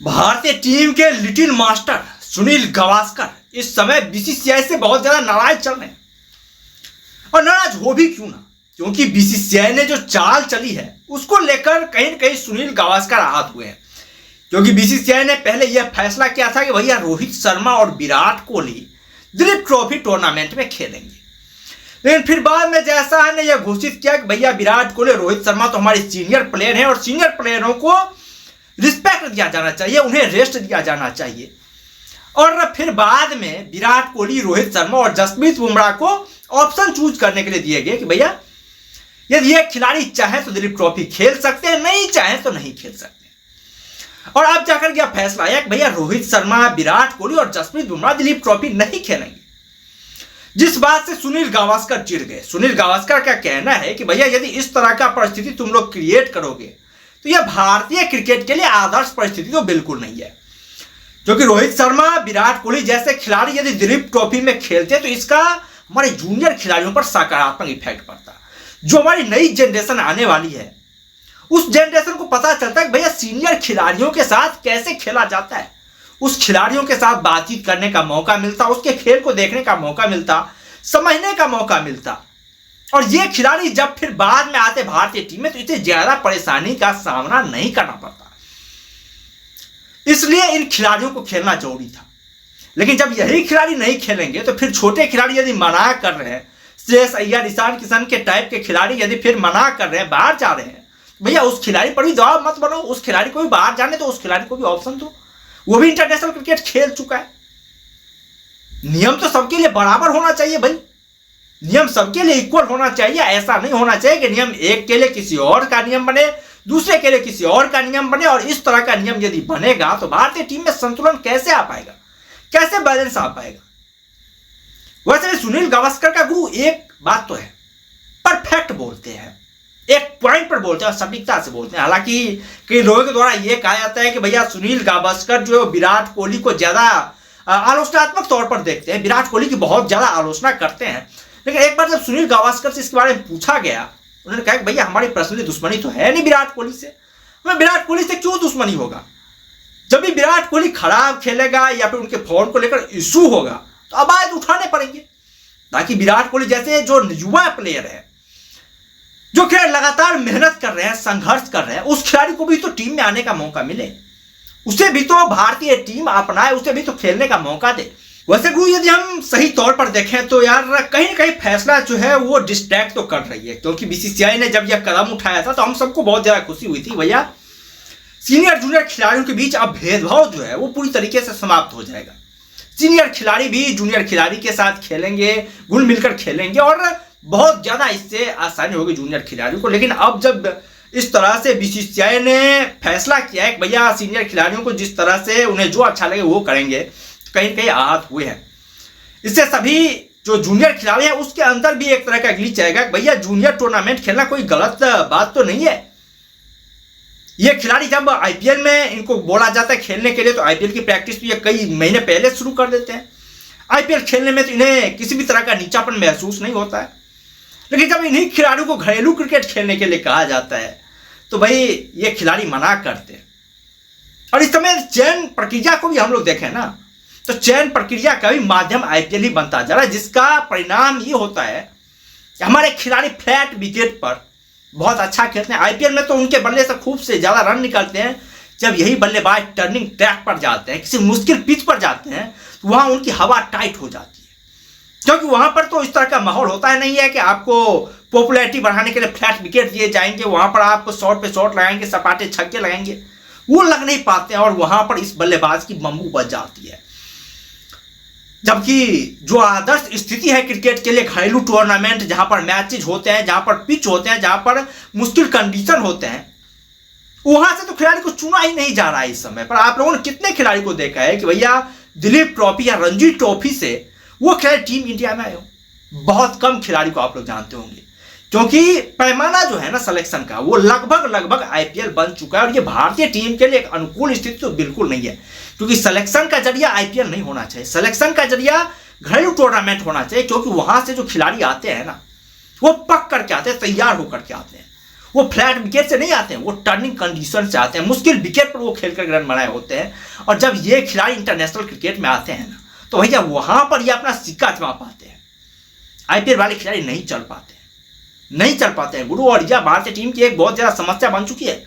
भारतीय टीम के little master Sunil Gavaskar इस समय बीसीसीआई से बहुत ज्यादा नाराज चल रहे हैं। और नाराज हो भी क्यों ना, क्योंकि बीसीसीआई ने जो चाल चली है उसको लेकर कहीं न कहीं सुनील गावस्कर आहत हुए हैं। क्योंकि बीसीसीआई ने पहले यह फैसला किया था कि भैया रोहित शर्मा और विराट कोहली दिलीप ट्रॉफी टूर्नामेंट में खेलेंगे, लेकिन फिर बाद में जैसा ने यह घोषित किया कि भैया विराट कोहली रोहित शर्मा तो हमारे सीनियर प्लेयर हैं और सीनियर प्लेयरों को रिस्पेक्ट दिया जाना चाहिए, उन्हें रेस्ट दिया जाना चाहिए। और फिर बाद में विराट कोहली, रोहित शर्मा और जसप्रीत बुमराह को ऑप्शन चूज करने के लिए दिए गए कि भैया यदि ये खिलाड़ी चाहे तो दिलीप ट्रॉफी खेल सकते हैं, नहीं चाहे तो नहीं खेल सकते। और अब जाकर यह फैसला आया कि भैया रोहित शर्मा, विराट कोहली और जसप्रीत बुमराह दिलीप ट्रॉफी नहीं खेलेंगे, जिस बात से सुनील गावस्कर चिढ़ गए। सुनील गावस्कर का कहना है कि भैया यदि इस तरह का परिस्थिति तुम लोग क्रिएट करोगे तो यह भारतीय क्रिकेट के लिए आदर्श परिस्थिति तो बिल्कुल नहीं है। क्योंकि रोहित शर्मा, विराट कोहली जैसे खिलाड़ी यदि दिलीप ट्रॉफी में खेलते तो इसका हमारे जूनियर खिलाड़ियों पर सकारात्मक इफेक्ट पड़ता। जो हमारी नई जनरेशन आने वाली है उस जनरेशन को पता चलता है कि भैया सीनियर खिलाड़ियों के साथ कैसे खेला जाता है, उस खिलाड़ियों के साथ बातचीत करने का मौका मिलता, उसके खेल को देखने का मौका मिलता, समझने का मौका मिलता। और ये खिलाड़ी जब फिर बाद में आते भारतीय टीम में तो इतनी ज्यादा परेशानी का सामना नहीं करना पड़ता, इसलिए इन खिलाड़ियों को खेलना जरूरी था। लेकिन जब यही खिलाड़ी नहीं खेलेंगे तो फिर छोटे खिलाड़ी यदि मना कर रहे हैं, श्रेयस अय्यर, ईशान किशन के टाइप के खिलाड़ी यदि फिर मना कर रहे हैं, बाहर जा रहे हैं, भैया उस खिलाड़ी पर भी दबाव मत बनाओ, उस खिलाड़ी को भी बाहर जाने दो, उस खिलाड़ी को भी ऑप्शन दो, वो भी इंटरनेशनल क्रिकेट खेल चुका है। नियम तो सबके लिए बराबर होना चाहिए भाई, नियम सबके लिए इक्वल होना चाहिए। ऐसा नहीं होना चाहिए कि नियम एक के लिए किसी और का नियम बने, दूसरे के लिए किसी और का नियम बने। और इस तरह का नियम यदि बनेगा तो भारतीय टीम में संतुलन कैसे आ पाएगा, कैसे बैलेंस आ पाएगा। वैसे सुनील गावस्कर का गुरु एक बात तो है, परफेक्ट बोलते हैं, एक पॉइंट पर बोलते हैं और सटीकता से बोलते हैं। हालांकि कई लोगों के द्वारा यह कहा जाता है कि भैया सुनील गावस्कर जो विराट कोहली को ज्यादा आलोचनात्मक तौर पर देखते हैं, विराट कोहली की बहुत ज्यादा आलोचना करते हैं। लेकिन एक बार जब सुनील गावस्कर से इसके बारे में पूछा गया, उन्होंने कहा कि भैया हमारी पर्सनली दुश्मनी तो है नहीं विराट कोहली से, हमें विराट कोहली से क्यों दुश्मनी होगा। जब भी विराट कोहली खराब खेलेगा या फिर उनके फॉर्म को लेकर इशू होगा तो आवाज उठाने पड़ेंगे, ताकि विराट कोहली जैसे जो युवा प्लेयर है, जो खिलाड़ी लगातार मेहनत कर रहे हैं, संघर्ष कर रहे हैं, उस खिलाड़ी को भी तो टीम में आने का मौका मिले, उसे भी तो भारतीय टीम अपनाए, उसे भी तो खेलने का मौका दे। वैसे गुरु यदि हम सही तौर पर देखें तो यार कहीं ना कहीं फैसला जो है वो डिस्ट्रैक्ट तो कर रही है। क्योंकि बीसीसीआई ने जब यह कदम उठाया था तो हम सबको बहुत ज्यादा खुशी हुई थी, भैया सीनियर जूनियर खिलाड़ियों के बीच अब भेदभाव जो है वो पूरी तरीके से समाप्त हो जाएगा। सीनियर खिलाड़ी भी जूनियर खिलाड़ी के साथ खेलेंगे, घुल मिलकर खेलेंगे और बहुत ज्यादा इससे आसानी होगी जूनियर खिलाड़ियों को। लेकिन अब जब इस तरह से बीसीसीआई ने फैसला किया है कि भैया सीनियर खिलाड़ियों को जिस तरह से उन्हें जो अच्छा लगे वो करेंगे, कहीं कहीं आहत हुए हैं। इससे सभी जो जूनियर खिलाड़ी हैं उसके अंदर भी एक तरह का ग्लिच आएगा कि भैया जूनियर टूर्नामेंट खेलना कोई गलत बात तो नहीं है। ये खिलाड़ी जब आईपीएल में इनको बोला जाता है खेलने के लिए तो आईपीएल की प्रैक्टिस तो ये कई महीने पहले शुरू कर देते हैं। आईपीएल खेलने में तो इन्हें किसी भी तरह का नीचापन महसूस नहीं होता है। लेकिन जब इन्हीं खिलाड़ियों को घरेलू क्रिकेट खेलने के लिए कहा जाता है तो भाई ये खिलाड़ी मना करते हैं। और इस समय चयन प्रक्रिया को भी हम लोग देखें ना तो चयन प्रक्रिया का भी माध्यम आईपीएल ही बनता जा रहा है, जिसका परिणाम ये होता है कि हमारे खिलाड़ी फ्लैट विकेट पर बहुत अच्छा खेलते हैं। आईपीएल में तो उनके बल्ले से खूब से ज्यादा रन निकलते हैं। जब यही बल्लेबाज टर्निंग ट्रैक पर जाते हैं, किसी मुश्किल पिच पर जाते हैं तो वहां उनकी हवा टाइट हो जाती है। क्योंकि वहां पर तो इस तरह का माहौल होता है नहीं है कि आपको पॉपुलैरिटी बढ़ाने के लिए फ्लैट विकेट दिए जाएंगे, वहां पर आप शॉट पे शॉट लगाएंगे, सपाटे छक्के लगाएंगे, वो लग नहीं पाते हैं और वहां पर इस बल्लेबाज की बम्बू बच जाती है। जबकि जो आदर्श स्थिति है क्रिकेट के लिए, घरेलू टूर्नामेंट जहां पर मैचेज होते हैं, जहां पर पिच होते हैं, जहां पर मुश्किल कंडीशन होते हैं, वहां से तो खिलाड़ी को चुना ही नहीं जा रहा है इस समय पर। आप लोगों ने कितने खिलाड़ी को देखा है कि भैया दिलीप ट्रॉफी या रणजी ट्रॉफी से वो खिलाड़ी टीम इंडिया में आए हो? बहुत कम खिलाड़ी को आप लोग जानते होंगे। क्योंकि पैमाना जो है ना सिलेक्शन का वो लगभग आईपीएल बन चुका है और ये भारतीय टीम के लिए एक अनुकूल स्थिति तो बिल्कुल नहीं है। क्योंकि सिलेक्शन का जरिया आईपीएल नहीं होना चाहिए, सिलेक्शन का जरिया घरेलू टूर्नामेंट होना चाहिए। क्योंकि वहां से जो खिलाड़ी आते हैं ना वो पक करके आते हैं, तैयार होकर के आते हैं। वो फ्लैट विकेट से नहीं आते हैं, वो टर्निंग कंडीशन से आते हैं, मुश्किल विकेट पर वो खेल कर रन बनाए होते हैं। और जब ये खिलाड़ी इंटरनेशनल क्रिकेट में आते हैं ना, तो भैया वहां पर ये अपना सिक्का जमा पाते हैं। आईपीएल वाले खिलाड़ी नहीं चल पाते हैं गुरु। और यह भारतीय टीम की एक बहुत ज्यादा समस्या बन चुकी है।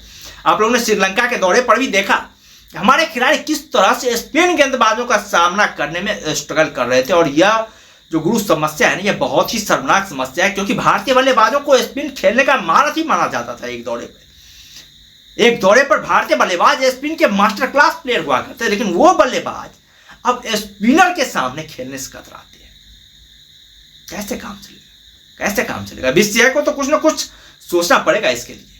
आप लोगों ने श्रीलंका के दौरे पर भी देखा हमारे खिलाड़ी किस तरह से स्पिन गेंदबाजों का सामना करने में स्ट्रगल कर रहे थे। और यह जो गुरु समस्या है ना, यह बहुत ही शर्मनाक समस्या है, क्योंकि भारतीय बल्लेबाजों को स्पिन खेलने का महारथी माना जाता था। एक दौरे पर भारतीय बल्लेबाज स्पिन के मास्टर क्लास प्लेयर हुआ करते, लेकिन वो बल्लेबाज अब स्पिनर के सामने खेलने से कतराते हैं। कैसे काम चलेगा? बीसीसीआई को तो कुछ ना कुछ सोचना पड़ेगा इसके लिए।